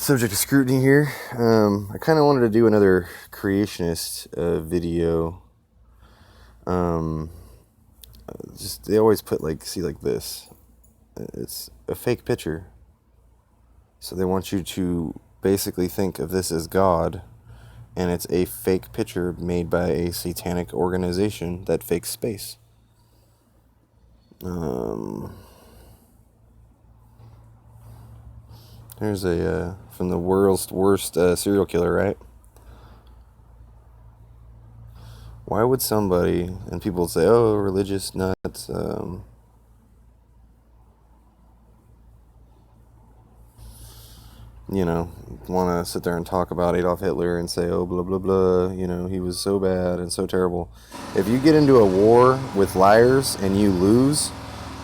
subject of scrutiny here. I kind of wanted to do another creationist video. Just they always put like this. It's a fake picture. So they want you to basically think of this as God, and it's a fake picture made by a satanic organization that fakes space. Here's a from the world's worst serial killer, right? Why would somebody, and people say, oh, religious nuts, want to sit there and talk about Adolf Hitler and say, oh, blah, blah, blah, he was so bad and so terrible. If you get into a war with liars and you lose,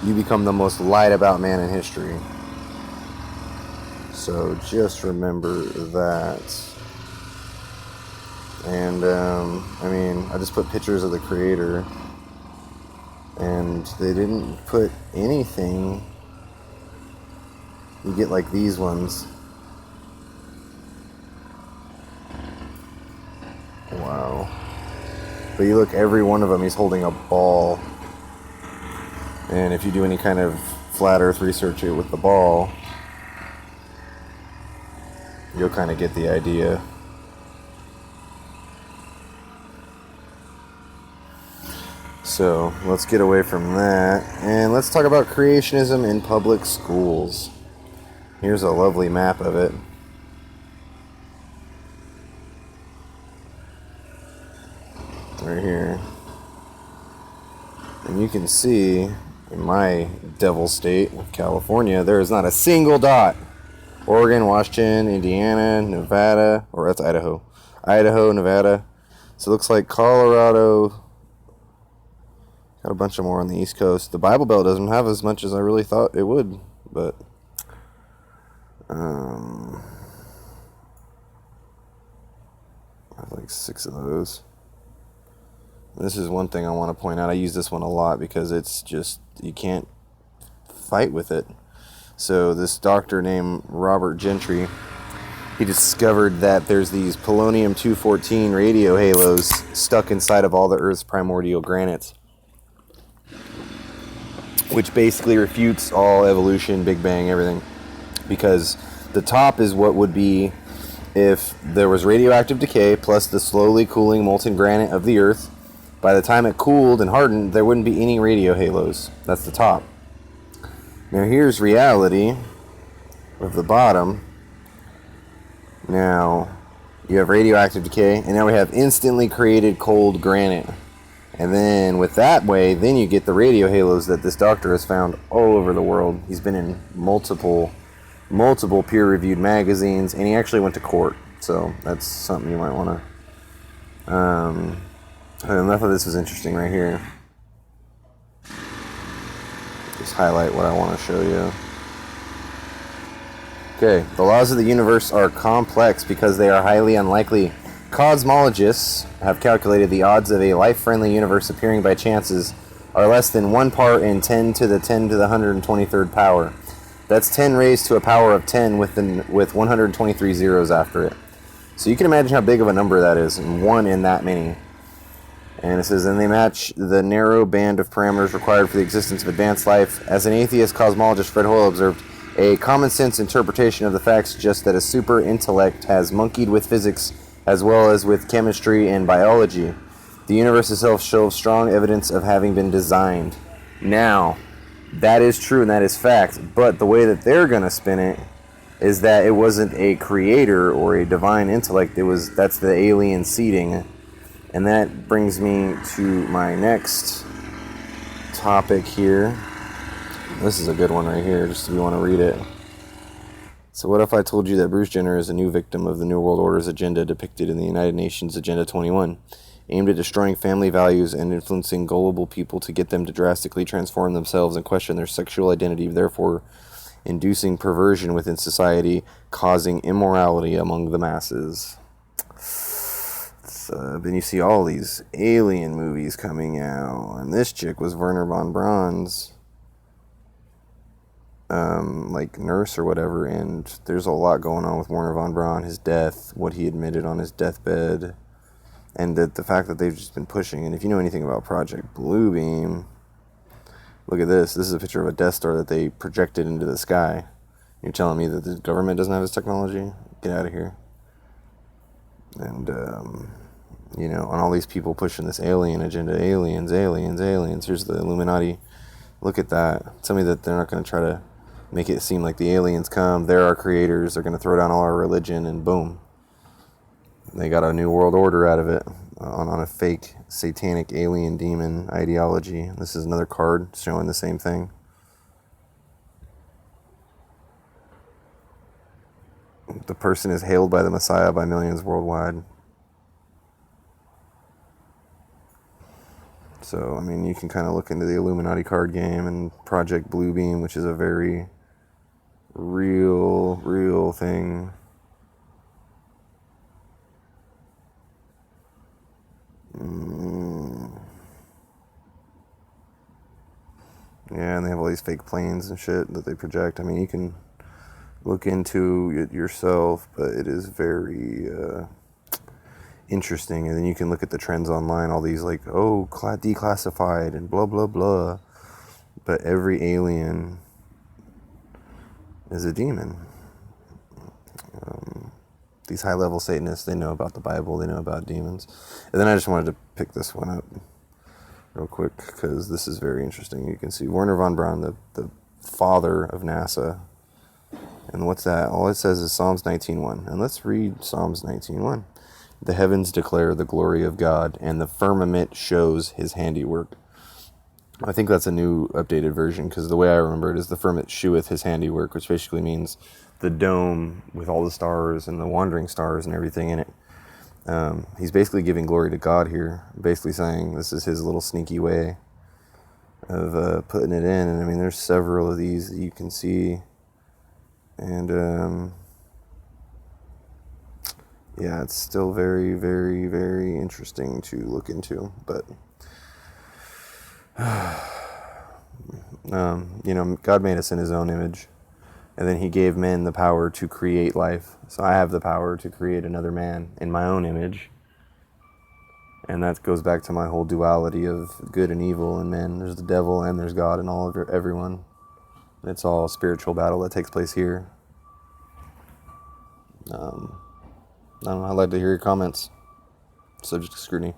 you become the most lied about man in history. So just remember that. And, I just put pictures of the creator, and they didn't put anything. You get like these ones. Wow. But you look, every one of them, he's holding a ball. And if you do any kind of flat earth research with the ball, you'll kind of get the idea. So let's get away from that, and let's talk about creationism in public schools. Here's a lovely map of it. Right here. And you can see in my devil state of California, there is not a single dot. Oregon, Washington, Indiana, Nevada, or that's Idaho. Idaho, Nevada. So it looks like Colorado. Got a bunch of more on the East Coast. The Bible Belt doesn't have as much as I really thought it would, but I have like 6 of those. This is one thing I want to point out. I use this one a lot because it's just, you can't fight with it. So this doctor named Robert Gentry, he discovered that there's these polonium-214 radio halos stuck inside of all the Earth's primordial granites, which basically refutes all evolution, Big Bang, everything. Because the top is what would be if there was radioactive decay plus the slowly cooling molten granite of the Earth. By the time it cooled and hardened, there wouldn't be any radio halos. That's the top. Now here's reality of the bottom. Now you have radioactive decay, and now we have instantly created cold granite. And then with that way, then you get the radio halos that this doctor has found all over the world. He's been in multiple peer-reviewed magazines, and he actually went to court. So that's something you might want to... enough of this is interesting right here. Just highlight what I want to show you. Okay, the laws of the universe are complex because they are highly unlikely. Cosmologists have calculated the odds of a life-friendly universe appearing by chances are less than 1 part in 10 to the 123rd power. That's 10 raised to a power of 10 with 123 zeros after it. So you can imagine how big of a number that is, and 1 in that many. And it says, and they match the narrow band of parameters required for the existence of advanced life. As an atheist cosmologist, Fred Hoyle observed, a common-sense interpretation of the facts suggests that a super intellect has monkeyed with physics as well as with chemistry and biology. The universe itself shows strong evidence of having been designed. Now, that is true and that is fact, but the way that they're going to spin it is that it wasn't a creator or a divine intellect. That's the alien seeding. And that brings me to my next topic here. This is a good one right here, just if you want to read it. So what if I told you that Bruce Jenner is a new victim of the New World Order's agenda depicted in the United Nations Agenda 21, aimed at destroying family values and influencing gullible people to get them to drastically transform themselves and question their sexual identity, therefore inducing perversion within society, causing immorality among the masses. Then you see all these alien movies coming out, and this chick was Werner von Braun's like nurse or whatever, and there's a lot going on with Werner von Braun, his death, what he admitted on his deathbed, and the fact that they've just been pushing. And if you know anything about Project Bluebeam, look at this. This is a picture of a Death Star that they projected into the sky. You're telling me that the government doesn't have this technology? Get out of here. And, you know, and all these people pushing this alien agenda, aliens. Here's the Illuminati. Look at that. Tell me that they're not going to try to make it seem like the aliens come, they're our creators, they're going to throw down all our religion, and boom. They got a new world order out of it on a fake satanic alien demon ideology. This is another card showing the same thing. The person is hailed by the Messiah by millions worldwide. So, I mean, you can kind of look into the Illuminati card game and Project Bluebeam, which is a very real thing. Yeah, and they have all these fake planes and shit that they project. I mean, you can look into it yourself, but it is very interesting. And then you can look at the trends online, all these like, oh, declassified and blah, blah, blah. But every alien is a demon. These high-level Satanists, they know about the Bible, they know about demons. And then I just wanted to pick this one up real quick, because this is very interesting. You can see Werner von Braun, the father of NASA. And what's that? All it says is Psalms 19:1. And let's read Psalms 19:1. The heavens declare the glory of God, and the firmament shows his handiwork. I think that's a new updated version, because the way I remember it is the firmament sheweth his handiwork, which basically means the dome with all the stars and the wandering stars and everything in it. He's basically giving glory to God here, basically saying this is his little sneaky way of putting it in. And I mean, there's several of these that you can see. And yeah, it's still very interesting to look into. But you know, God made us in his own image, and then he gave men the power to create life. So I have the power to create another man in my own image. And that goes back to my whole duality of good and evil and men. There's the devil and there's God and all of everyone. It's all a spiritual battle that takes place here. I don't know. I'd like to hear your comments. Subject to scrutiny.